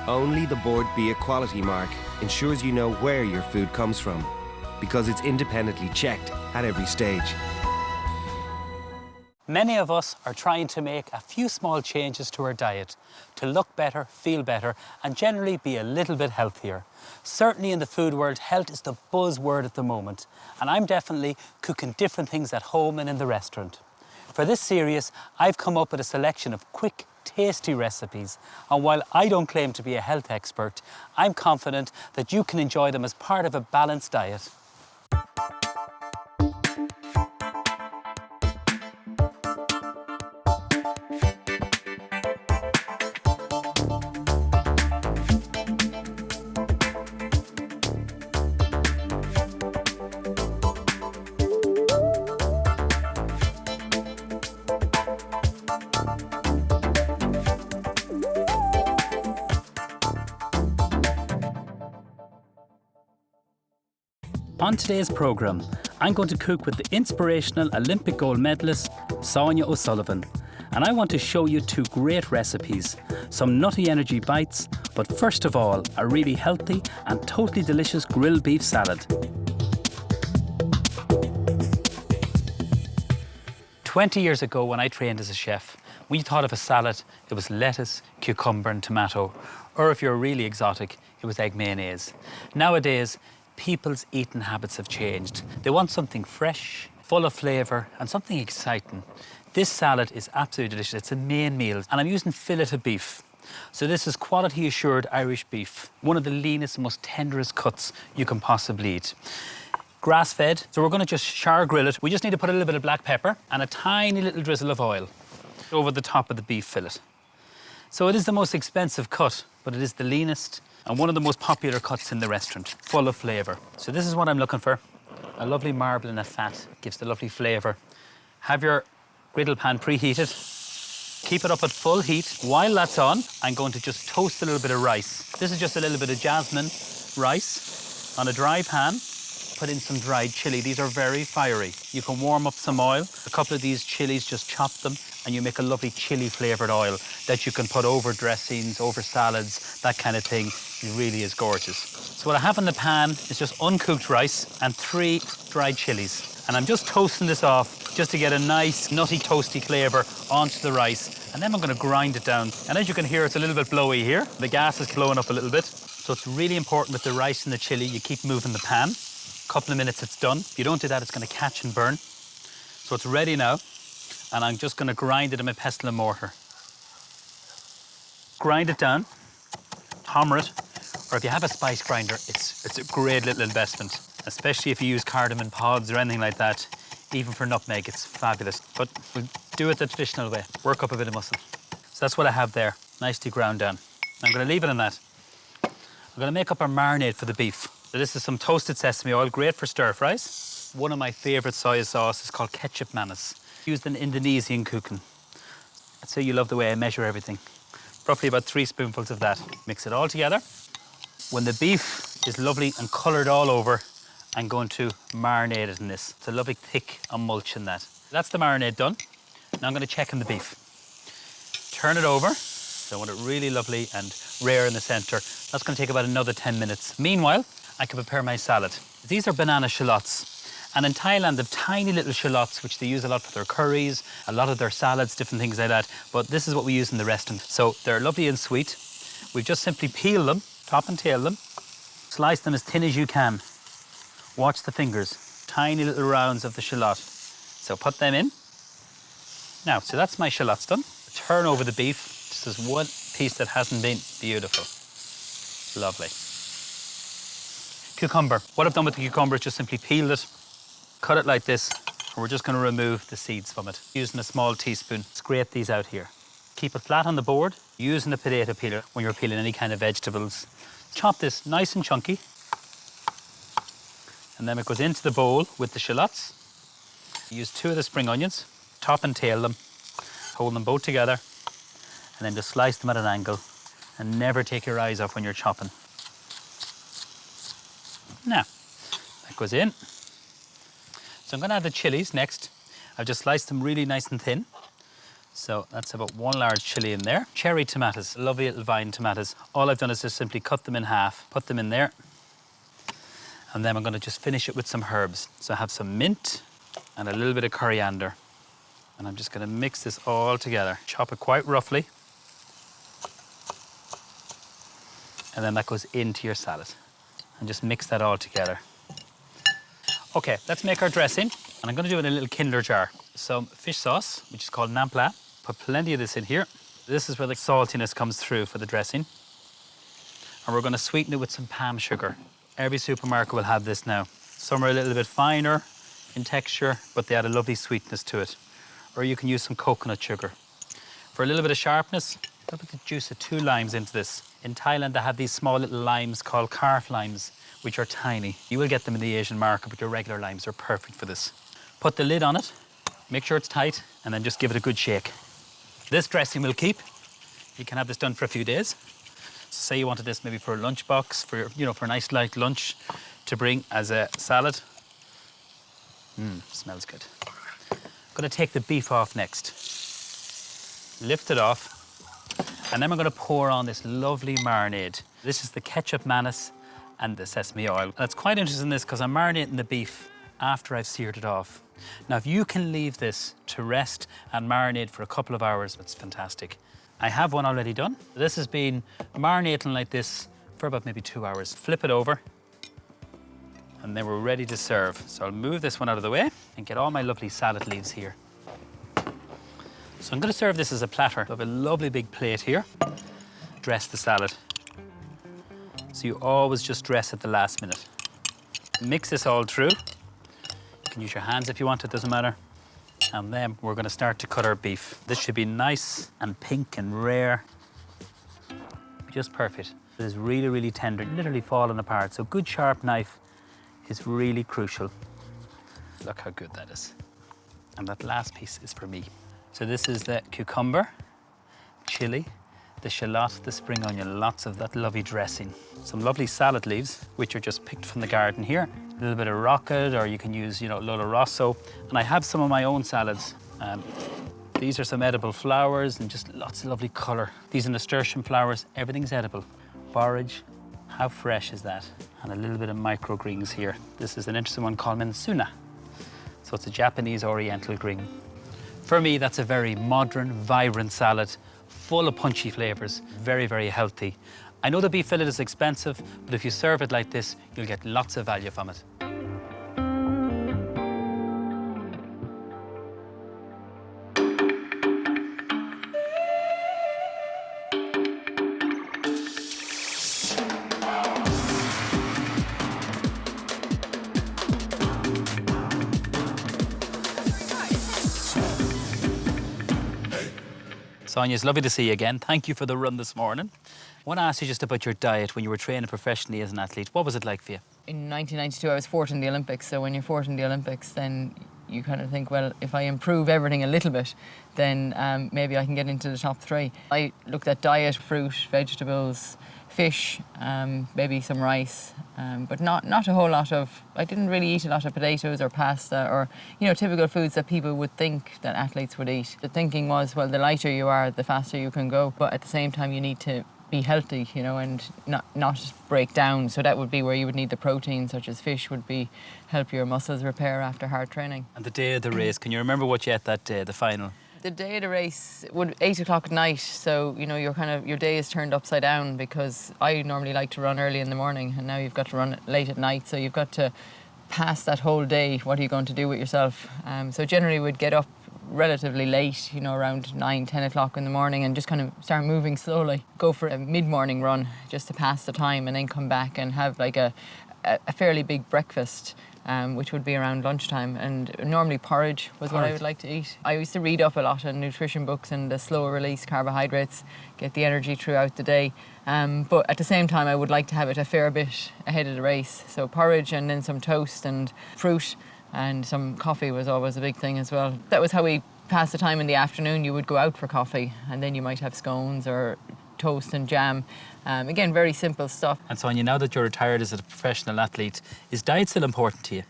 Only the Board B Equality mark ensures you know where your food comes from, because it's independently checked at every stage. Many of us are trying to make a few small changes to our diet to look better, feel better, and generally be a little bit healthier. Certainly in the food world, health is the buzzword at the moment, and I'm definitely cooking different things at home and in the restaurant. For this series, I've come up with a selection of quick, tasty recipes, and while I don't claim to be a health expert, I'm confident that you can enjoy them as part of a balanced diet. On today's programme, I'm going to cook with the inspirational Olympic gold medalist Sonia O'Sullivan. And I want to show you two great recipes, some nutty energy bites, but first of all, a really healthy and totally delicious grilled beef salad. 20 years ago when I trained as a chef, when you thought of a salad, it was lettuce, cucumber and tomato. Or if you're really exotic, it was egg mayonnaise. Nowadays, people's eating habits have changed. They want something fresh, full of flavour and something exciting. This salad is absolutely delicious. It's a main meal and I'm using fillet of beef. So this is quality assured Irish beef, one of the leanest, most tenderest cuts you can possibly eat. Grass fed, so we're going to just char grill it. We just need to put a little bit of black pepper and a tiny little drizzle of oil over the top of the beef fillet. So it is the most expensive cut, but it is the leanest and one of the most popular cuts in the restaurant, full of flavour. So this is what I'm looking for. A lovely marbling of fat, gives the lovely flavour. Have your griddle pan preheated. Keep it up at full heat. While that's on, I'm going to just toast a little bit of rice. This is just a little bit of jasmine rice on a dry pan. Put in some dried chilli. These are very fiery. You can warm up some oil. A couple of these chilies, just chop them, and you make a lovely chili flavoured oil that you can put over dressings, over salads, that kind of thing. It really is gorgeous. So what I have in the pan is just uncooked rice and 3 dried chilies. And I'm just toasting this off just to get a nice nutty toasty flavour onto the rice. And then I'm going to grind it down. And as you can hear, it's a little bit blowy here. The gas is blowing up a little bit. So it's really important with the rice and the chili, you keep moving the pan. A couple of minutes, it's done. If you don't do that, it's going to catch and burn. So it's ready now. And I'm just going to grind it in my pestle and mortar. Grind it down, hammer it, or if you have a spice grinder, it's a great little investment, especially if you use cardamom pods or anything like that. Even for nutmeg, it's fabulous. But we'll do it the traditional way, work up a bit of muscle. So that's what I have there, nicely ground down. I'm going to leave it on that. I'm going to make up our marinade for the beef. So this is some toasted sesame oil, great for stir fries. One of my favourite soy sauce is called ketchup manis, used in Indonesian cooking. I'd say you love the way I measure everything. Roughly about 3 spoonfuls of that. Mix it all together. When the beef is lovely and coloured all over, I'm going to marinate it in this. It's a lovely thick emulsion that. That's the marinade done. Now I'm going to check in the beef. Turn it over. So I want it really lovely and rare in the centre. That's going to take about another 10 minutes. Meanwhile, I can prepare my salad. These are banana shallots. And in Thailand, they've tiny little shallots, which they use a lot for their curries, a lot of their salads, different things like that. But this is what we use in the restaurant. So they're lovely and sweet. We just simply peel them, top and tail them, slice them as thin as you can. Watch the fingers, tiny little rounds of the shallot. So put them in. Now, so that's my shallots done. Turn over the beef. This is one piece that hasn't been beautiful. Lovely. Cucumber. What I've done with the cucumber is just simply peeled it, cut it like this, and we're just going to remove the seeds from it. Using a small teaspoon, scrape these out here. Keep it flat on the board, using a potato peeler when you're peeling any kind of vegetables. Chop this nice and chunky, and then it goes into the bowl with the shallots. Use 2 of the spring onions, top and tail them, hold them both together, and then just slice them at an angle, and never take your eyes off when you're chopping. Now, that goes in. So I'm going to add the chilies next. I've just sliced them really nice and thin. So that's about 1 large chilli in there. Cherry tomatoes, lovely little vine tomatoes. All I've done is just simply cut them in half, put them in there. And then I'm going to just finish it with some herbs. So I have some mint and a little bit of coriander. And I'm just going to mix this all together. Chop it quite roughly. And then that goes into your salad. And just mix that all together. Okay, let's make our dressing. And I'm going to do it in a little Kindler jar. Some fish sauce, which is called naan. Put plenty of this in here. This is where the saltiness comes through for the dressing. And we're going to sweeten it with some palm sugar. Every supermarket will have this now. Some are a little bit finer in texture, but they add a lovely sweetness to it. Or you can use some coconut sugar. For a little bit of sharpness, I'll put the juice of 2 limes into this. In Thailand, they have these small little limes called carf limes, which are tiny. You will get them in the Asian market, but your regular limes are perfect for this. Put the lid on it, make sure it's tight, and then just give it a good shake. This dressing will keep. You can have this done for a few days. So say you wanted this maybe for a lunchbox, for a nice light lunch to bring as a salad. Smells good. I'm going to take the beef off next. Lift it off. And then we're going to pour on this lovely marinade. This is the ketchup mayonnaise and the sesame oil. And it's quite interesting this because I'm marinating the beef after I've seared it off. Now, if you can leave this to rest and marinate for a couple of hours, it's fantastic. I have one already done. This has been marinating like this for about maybe 2 hours. Flip it over, and then we're ready to serve. So I'll move this one out of the way and get all my lovely salad leaves here. So I'm going to serve this as a platter. I have a lovely big plate here. Dress the salad. So you always just dress at the last minute. Mix this all through. You can use your hands if you want, it doesn't matter. And then we're going to start to cut our beef. This should be nice and pink and rare. Just perfect. It is really, really tender, literally falling apart. So a good sharp knife is really crucial. Look how good that is. And that last piece is for me. So this is the cucumber, chili, the shallot, the spring onion, lots of that lovely dressing. Some lovely salad leaves, which are just picked from the garden here. A little bit of rocket, or you can use, Lolo Rosso. And I have some of my own salads. These are some edible flowers and just lots of lovely colour. These are nasturtium flowers, everything's edible. Borage, how fresh is that? And a little bit of microgreens here. This is an interesting one called mensuna. So it's a Japanese oriental green. For me, that's a very modern, vibrant salad, full of punchy flavours, very, very healthy. I know the beef fillet is expensive, but if you serve it like this, you'll get lots of value from it. Sonia, it's lovely to see you again. Thank you for the run this morning. I want to ask you just about your diet when you were training professionally as an athlete. What was it like for you? In 1992, I was fourth in the Olympics. So when you're fourth in the Olympics, then you kind of think, well, if I improve everything a little bit, then maybe I can get into the top 3. I looked at diet, fruit, vegetables, fish, maybe some rice, but not a whole lot of. I didn't really eat a lot of potatoes or pasta or typical foods that people would think that athletes would eat. The thinking was, well, the lighter you are, the faster you can go, but at the same time you need to be healthy, and not break down. So that would be where you would need the protein, such as fish, would be help your muscles repair after hard training. And the day of the race, can you remember what you ate that day, the final? The day of the race would 8 o'clock at night, so your day is turned upside down, because I normally like to run early in the morning, and now you've got to run late at night, so you've got to pass that whole day. What are you going to do with yourself? So generally we'd get up relatively late, around 9, 10 o'clock in the morning, and just kind of start moving slowly. Go for a mid-morning run just to pass the time, and then come back and have like a fairly big breakfast, which would be around lunchtime. And normally porridge was what I would like to eat. I used to read up a lot on nutrition books and the slow release carbohydrates, get the energy throughout the day. But at the same time, I would like to have it a fair bit ahead of the race. So porridge, and then some toast and fruit, and some coffee was always a big thing as well. That was how we passed the time in the afternoon. You would go out for coffee, and then you might have scones or toast and jam. Again, very simple stuff. And Sonia, now that you're retired as a professional athlete, is diet still important to you?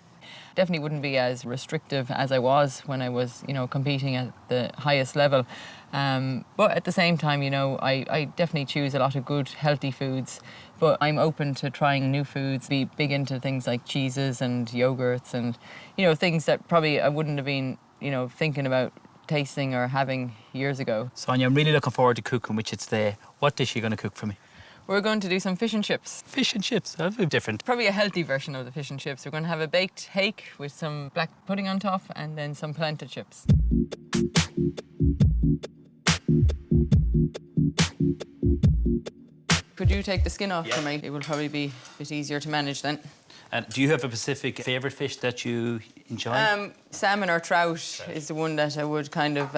Definitely wouldn't be as restrictive as I was when I was, you know, competing at the highest level. But at the same time, you know, I definitely choose a lot of good, healthy foods. But I'm open to trying new foods, be big into things like cheeses and yogurts and, you know, things that probably I wouldn't have been, you know, thinking about tasting or having years ago. Sonia, I'm really looking forward to cooking with you today. What dish are you going to cook for me? We're going to do some fish and chips. Fish and chips, that'll be different. Probably a healthy version of the fish and chips. We're going to have a baked hake with some black pudding on top and then some polenta chips. Could you take the skin off for me? It will probably be a bit easier to manage then. And do you have a specific favourite fish that you enjoy? Salmon or trout is the one that I would kind of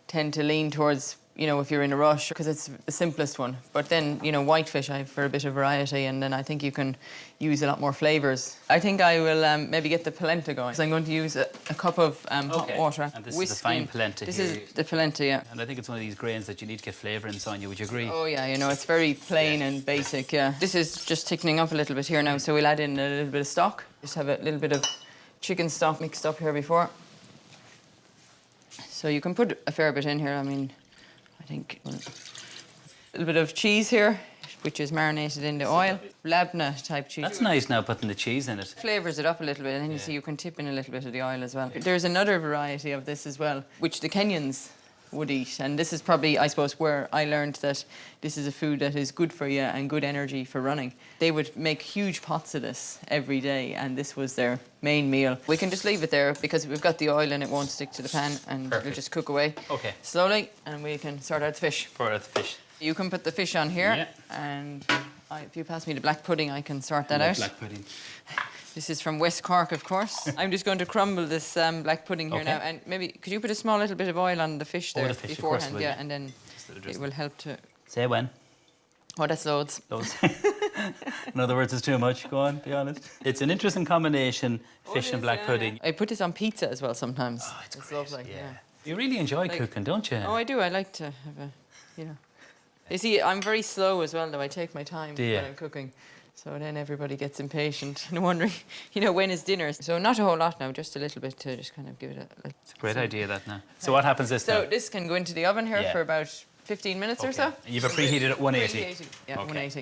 tend to lean towards, you know, if you're in a rush, because it's the simplest one. But then, you know, whitefish, for a bit of variety, and then I think you can use a lot more flavours. I think I will maybe get the polenta going. So I'm going to use a cup of hot water. And this is the fine polenta This here. is the polenta, yeah. And I think it's one of these grains that you need to get flavour in, Sonia, would you agree? Oh yeah, you know, it's very plain and basic, yeah. This is just thickening up a little bit here now, so we'll add in a little bit of stock. Just have a little bit of chicken stock mixed up here before. So you can put a fair bit in here, I mean, I think a little bit of cheese here, which is marinated in the oil. Labna type cheese. That's nice now, putting the cheese in it. Flavours it up a little bit, and then you see you can tip in a little bit of the oil as well. There's another variety of this as well, which the Kenyans would eat, and this is probably, I suppose, where I learned that this is a food that is good for you and good energy for running. They would make huge pots of this every day, and this was their main meal. We can just leave it there because we've got the oil and it won't stick to the pan, and it'll just cook away slowly, and we can sort out the fish. Pour out the fish. You can put the fish on here, and if you pass me the black pudding, I can sort that out. Black pudding. This is from West Cork, of course. I'm just going to crumble this black pudding here now, and maybe could you put a small little bit of oil on the fish there beforehand, yeah, and then it will help to. Say when. Oh, that's loads. Loads. In other words, it's too much. Go on, be honest. It's an interesting combination, fish and black pudding. I put this on pizza as well sometimes. Oh, it's great. lovely. Yeah. You really enjoy cooking, don't you? Oh, I do. I like to have you know. You see, I'm very slow as well, though. I take my time when I'm cooking. So then everybody gets impatient and wondering, you know, when is dinner? So not a whole lot now, just a little bit to just kind of give it a... It's a great idea, that now. So what happens this now? So this can go into the oven here for about 15 minutes or so. You've a preheated at 180? 180, yeah, 180.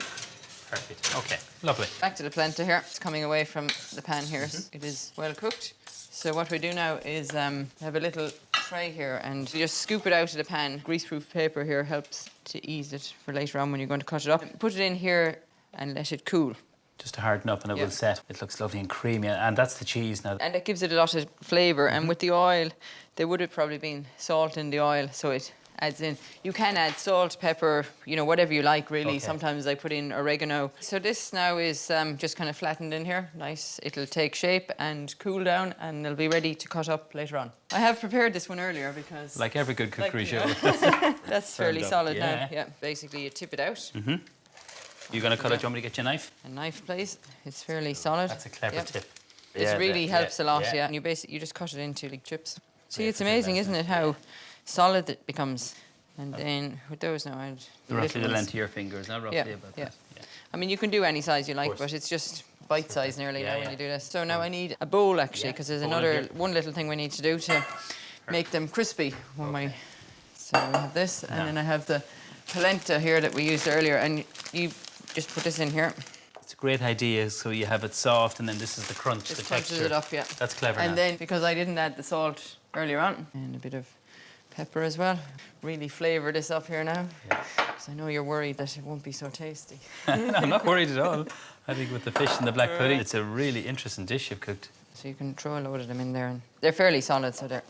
Perfect. Okay, lovely. Back to the polenta here. It's coming away from the pan here. It is well cooked. So what we do now is have a little tray here, and you just scoop it out of the pan. Greaseproof paper here helps to ease it for later on when you're going to cut it up. Put it in here and let it cool. Just to harden up and it will set. It looks lovely and creamy, and that's the cheese now. And it gives it a lot of flavour, and with the oil, there would have probably been salt in the oil, so it adds in. You can add salt, pepper, you know, whatever you like, really. Sometimes I put in oregano. So this now is just kind of flattened in here. Nice. It'll take shape and cool down, and it'll be ready to cut up later on. I have prepared this one earlier because... Like every good cookery show. That's fairly solid now. Yeah. Basically, you tip it out. You're going to cut it? Do you want me to get you a knife? A knife, please. It's fairly solid. That's a clever tip. It really helps a lot, And you just cut it into like chips. See, it's amazing, isn't it, how solid it becomes. And then with those now, I'd... Roughly the length of your fingers, not roughly about that. Yeah. I mean, you can do any size you like, but it's just bite size nearly now when you do this. So now I need a bowl, actually, because there's one little thing we need to do to make them crispy. So I have this, and then I have the polenta here that we used earlier, and you just put this in here. It's a great idea, so you have it soft, and then this is the crunch, Just the texture. crunches it up, yeah. That's clever. And then, because I didn't add the salt earlier on, and a bit of pepper as well, really flavour this up here now, because I know you're worried that it won't be so tasty. No, I'm not worried at all. I think with the fish and the black pudding, it's a really interesting dish you've cooked. So you can throw a load of them in there, and they're fairly solid, so they're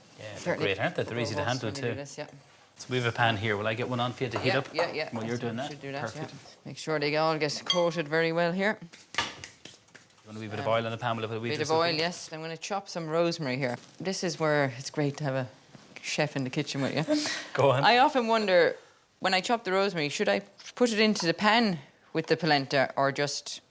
they're great, aren't they? They're easy to handle too. This, So we have a pan here. Will I get one on for you to heat up? Yeah. While you're doing that? Should do that, Perfect. Make sure they all get coated very well here. You want a wee bit of oil on the pan? We'll have a wee bit of oil, yes. I'm going to chop some rosemary here. This is where it's great to have a chef in the kitchen with you. Go on. I often wonder, when I chop the rosemary, should I put it into the pan with the polenta or just...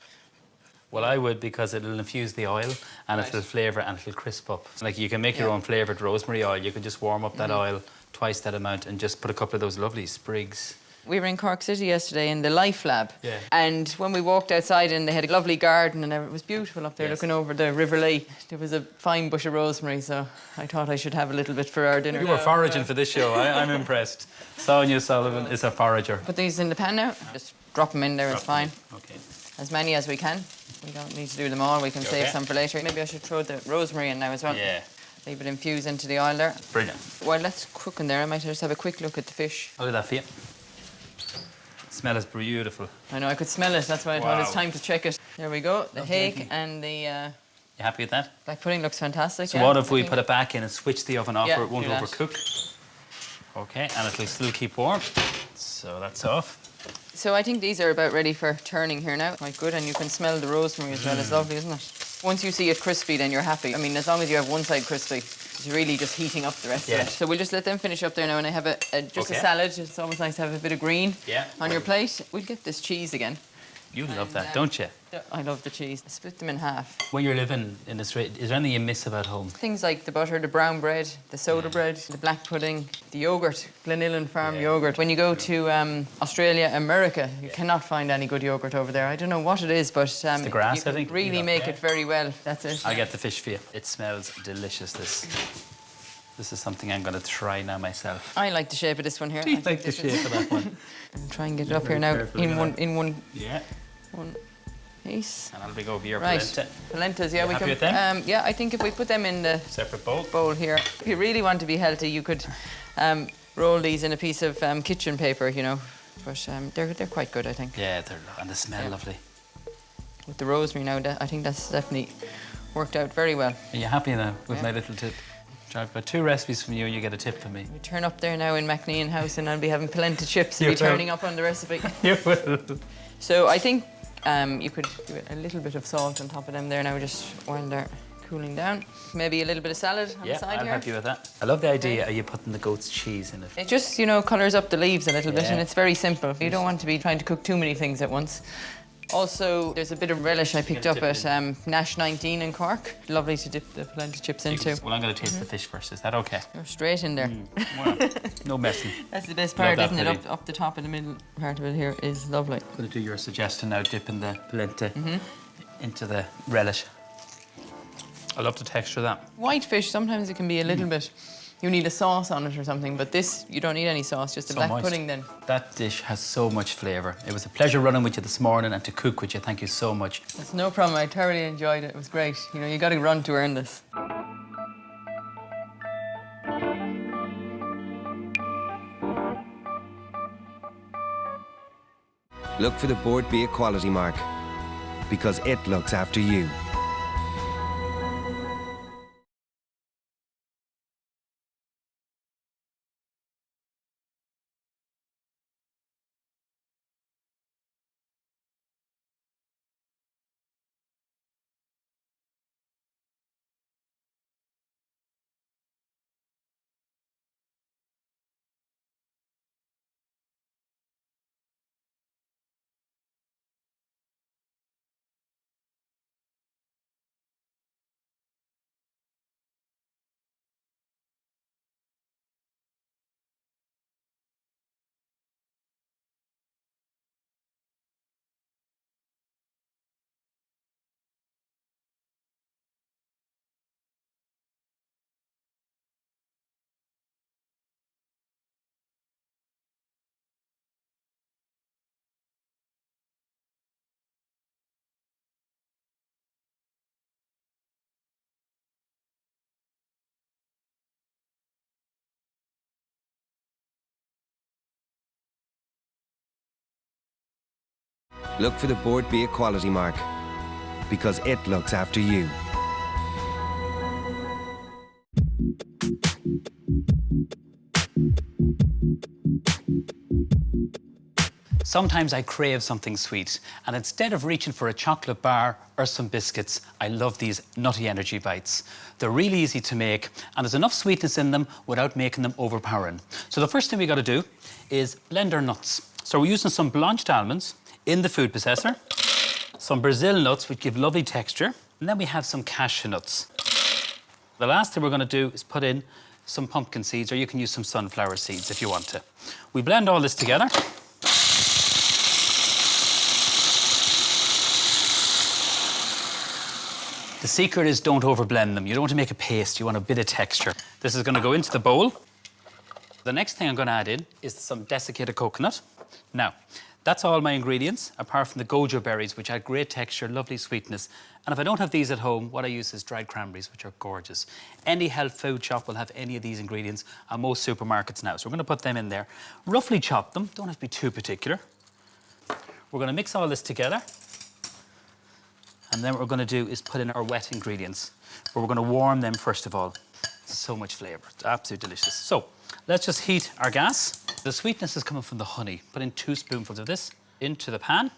Well, I would, because it'll infuse the oil and it'll flavour and it'll crisp up. Like, you can make your own flavoured rosemary oil. You can just warm up that oil twice that amount and just put a couple of those lovely sprigs We were in Cork City yesterday in the Life Lab. Yeah. And when we walked outside and they had a lovely garden and it was beautiful up there looking over the River Lee. There was a fine bush of rosemary, so I thought I should have a little bit for our dinner. You were foraging for this show. I'm impressed. Sonia O'Sullivan is a forager. Put these in the pan now. Just drop them in there, it's fine. Okay. As many as we can. We don't need to do them all. We can save some for later. Maybe I should throw the rosemary in now as well. Yeah. Leave it infuse into the oil there. Brilliant. While that's cooking there, I might just have a quick look at the fish. I'll do that for you. Smell is beautiful. I know, I could smell it. That's why I thought it's time to check it. There we go. The Lovely. hake and the You happy with that? black pudding looks fantastic. So what if we put it back in and switch the oven off Yeah, where it won't do that. overcook? Okay, and it'll still keep warm. So that's off. So I think these are about ready for turning here now. Quite good, and you can smell the rosemary as well. It's lovely, isn't it? Once you see it crispy, then you're happy. I mean, as long as you have one side crispy, it's really just heating up the rest of it. So we'll just let them finish up there now, and I have just a salad. It's always nice to have a bit of green on your plate. We'll get this cheese again. You love that, don't you? I love the cheese. Split them in half. When you're living in Australia, is there anything you miss about home? Things like the butter, the brown bread, the soda bread, the black pudding, the yogurt, Glenillan Farm yogurt. When you go to Australia, America, you cannot find any good yogurt over there. I don't know what it is, but It's the grass, you can I think. really make it very well. That's it. I'll get the fish for you. It smells delicious, this. This is something I'm going to try now myself. I like the shape of this one here. Do you like the shape of that one? I'll try and get it up here now in one piece. And I'll be over your Right, polenta. polentas, You we happy can. with them? Yeah, I think if we put them in the Separate bowl. bowl here, if you really want to be healthy, you could roll these in a piece of kitchen paper, you know. But they're quite good, I think. Yeah, and they smell lovely. With the rosemary now, I think that's definitely worked out very well. Are you happy now with my little tip? I've got 2 recipes from you, you get a tip from me. We turn up there now in MacNean House and I'll be having polenta chips and You be turning up on the recipe. You will. So I think you could do a little bit of salt on top of them there now, just while they're cooling down. Maybe a little bit of salad on the side I'm here. happy with that. I love the idea of you putting the goat's cheese in it. It just, you know, colours up the leaves a little bit, Yeah. and it's very simple. You don't want to be trying to cook too many things at once. Also, there's a bit of relish I picked up at Nash 19 in Cork. Lovely to dip the polenta chips into. Well, I'm going to taste the fish first. Is that okay? You're straight in there. Well, no messing. That's the best part, Love that isn't it? pudding. Up the top and the middle part of it here is lovely. I'm going to do your suggestion now, dipping the polenta into the relish. I love the texture of that. White fish, sometimes it can be a little bit, you need a sauce on it or something, but this, you don't need any sauce, just a black moist. pudding then. That dish has so much flavour. It was a pleasure running with you this morning and to cook with you. Thank you so much. It's no problem, I thoroughly enjoyed it. It was great. You know, you got to run to earn this. Look for the Board B Equality mark, because it looks after you. Look for the Board B Equality mark, because it looks after you. Sometimes I crave something sweet, and instead of reaching for a chocolate bar or some biscuits, I love these Nutty energy bites. They're really easy to make, and there's enough sweetness in them without making them overpowering. So the first thing we got to do is blend our nuts. So we're using some blanched almonds in the food processor, some Brazil nuts, which give lovely texture, and then we have some cashew nuts. The last thing we're going to do is put in some pumpkin seeds, or you can use some sunflower seeds if you want to. We blend all this together. The secret is don't overblend them. You don't want to make a paste, you want a bit of texture. This is going to go into the bowl. The next thing I'm going to add in is some desiccated coconut. Now, that's all my ingredients, apart from the goji berries, which add great texture, lovely sweetness. And if I don't have these at home, what I use is dried cranberries, which are gorgeous. Any health food shop will have any of these ingredients, and most supermarkets now. So we're going to put them in there. Roughly chop them, don't have to be too particular. We're going to mix all this together. And then what we're going to do is put in our wet ingredients. But we're going to warm them first of all. So much flavour, it's absolutely delicious. So let's just heat our gas. The sweetness is coming from the honey. Put in 2 spoonfuls of this into the pan.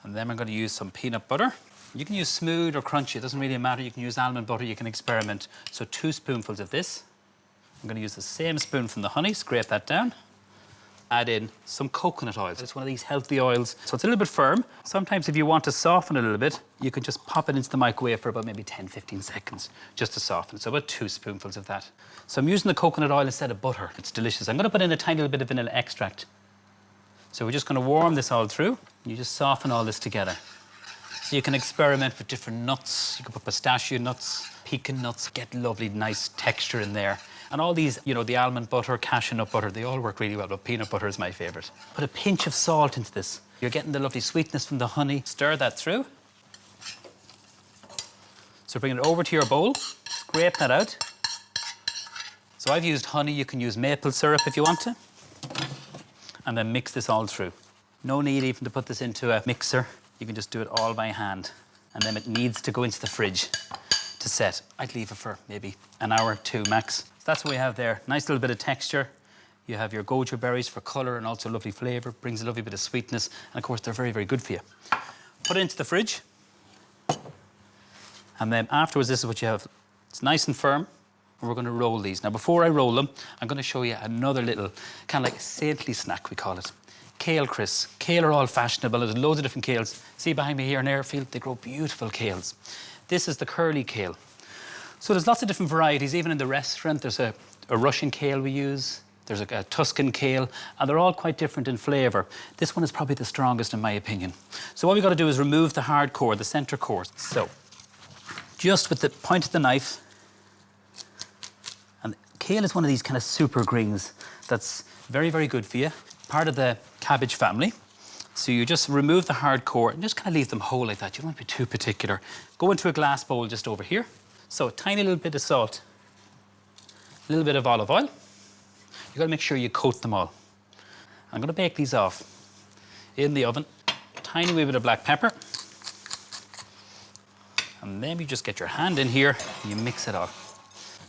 And then I'm going to use some peanut butter. You can use smooth or crunchy, it doesn't really matter. You can use almond butter, you can experiment. So 2 spoonfuls of this. I'm going to use the same spoon from the honey, scrape that down. Add in some coconut oil. It's one of these healthy oils, so it's a little bit firm. Sometimes if you want to soften it a little bit, you can just pop it into the microwave for about maybe 10-15 seconds, just to soften it. So about 2 spoonfuls of that. So I'm using the coconut oil instead of butter. It's delicious. I'm going to put in a tiny little bit of vanilla extract. So we're just going to warm this all through. You just soften all this together. So you can experiment with different nuts. You can put pistachio nuts, pecan nuts, get lovely, nice texture in there. And all these, you know, the almond butter, cashew nut butter, they all work really well, but peanut butter is my favourite. Put a pinch of salt into this. You're getting the lovely sweetness from the honey. Stir that through. So bring it over to your bowl, scrape that out. So I've used honey, you can use maple syrup if you want to. And then mix this all through. No need even to put this into a mixer. You can just do it all by hand. And then it needs to go into the fridge to set. I'd leave it for maybe an hour, 2 max. So that's what we have there. Nice little bit of texture. You have your goji berries for colour and also lovely flavour. Brings a lovely bit of sweetness. And of course, they're very, very good for you. Put it into the fridge. And then afterwards, this is what you have. It's nice and firm. And we're going to roll these. Now, before I roll them, I'm going to show you another little, kind of like a saintly snack, we call it. Kale crisps. Kale are all fashionable. There's loads of different kales. See behind me here in Airfield, they grow beautiful kales. This is the curly kale. So there's lots of different varieties. Even in the restaurant, there's a Russian kale we use. There's a Tuscan kale, and they're all quite different in flavour. This one is probably the strongest in my opinion. So what we've got to do is remove the hard core, the centre core. So just with the point of the knife, and kale is one of these kind of super greens that's very, very good for you. Part of the cabbage family. So you just remove the hard core and just kind of leave them whole like that. You don't want to be too particular. Go into a glass bowl just over here. So a tiny little bit of salt, a little bit of olive oil. You've got to make sure you coat them all. I'm going to bake these off in the oven. Tiny wee bit of black pepper. And then you just get your hand in here and you mix it all.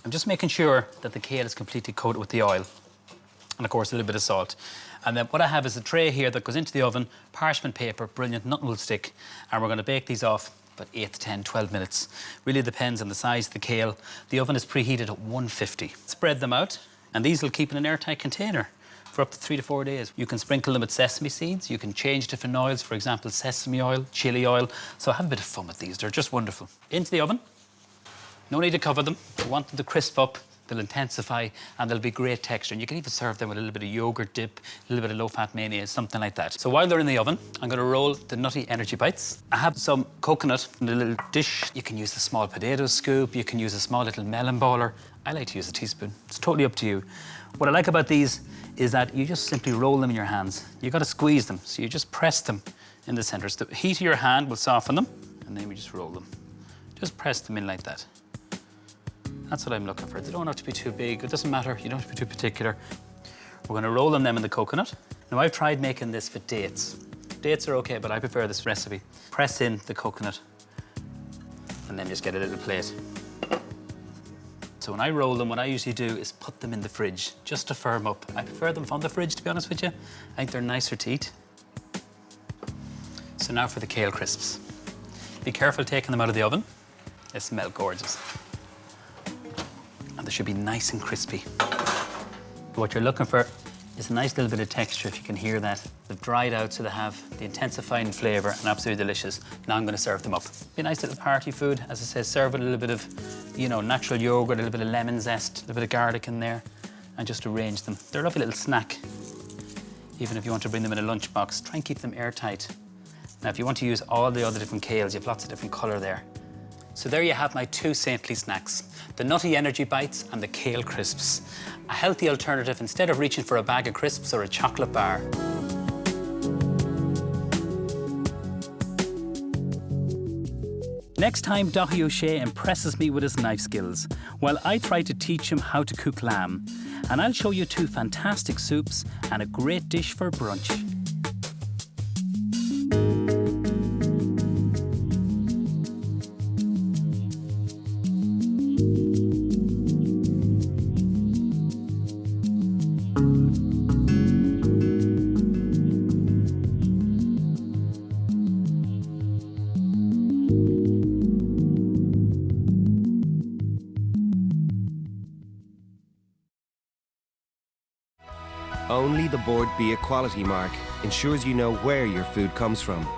I'm just making sure that the kale is completely coated with the oil. And of course, a little bit of salt. And then what I have is a tray here that goes into the oven, parchment paper, brilliant, nothing will stick. And we're going to bake these off about 8 to 10, 12 minutes. Really depends on the size of the kale. The oven is preheated at 150. Spread them out, and these will keep in an airtight container for up to 3 to 4 days. You can sprinkle them with sesame seeds. You can change different oils, for example, sesame oil, chili oil. So have a bit of fun with these. They're just wonderful. Into the oven. No need to cover them. You want them to crisp up. They'll intensify and they'll be great texture. And you can even serve them with a little bit of yogurt dip, a little bit of low-fat mayonnaise, something like that. So while they're in the oven, I'm going to roll the Nutty Energy Bites. I have some coconut in a little dish. You can use a small potato scoop. You can use a small little melon baller. I like to use a teaspoon. It's totally up to you. What I like about these is that you just simply roll them in your hands. You've got to squeeze them, so you just press them in the centre. So the heat of your hand will soften them, and then we just roll them. Just press them in like that. That's what I'm looking for. They don't have to be too big. It doesn't matter. You don't have to be too particular. We're going to roll them in the coconut. Now, I've tried making this with dates. Dates are okay, but I prefer this recipe. Press in the coconut and then just get a little plate. So when I roll them, what I usually do is put them in the fridge just to firm up. I prefer them from the fridge, to be honest with you. I think they're nicer to eat. So now for the kale crisps. Be careful taking them out of the oven. They smell gorgeous. And they should be nice and crispy. What you're looking for is a nice little bit of texture, if you can hear that. They've dried out, so they have the intensifying flavour and absolutely delicious. Now I'm going to serve them up. Be a nice little party food. As I say, serve with a little bit of, you know, natural yogurt, a little bit of lemon zest, a little bit of garlic in there, and just arrange them. They're a lovely little snack. Even if you want to bring them in a lunchbox, try and keep them airtight. Now, if you want to use all the other different kales, you have lots of different colour there. So there you have my two saintly snacks, the Nutty Energy Bites and the Kale Crisps. A healthy alternative instead of reaching for a bag of crisps or a chocolate bar. Next time, Daithí O'Shea impresses me with his knife skills, while I try to teach him how to cook lamb. And I'll show you two fantastic soups and a great dish for brunch. Only the Board B Equality mark ensures you know where your food comes from,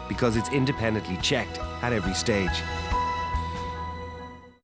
because it's independently checked at every stage.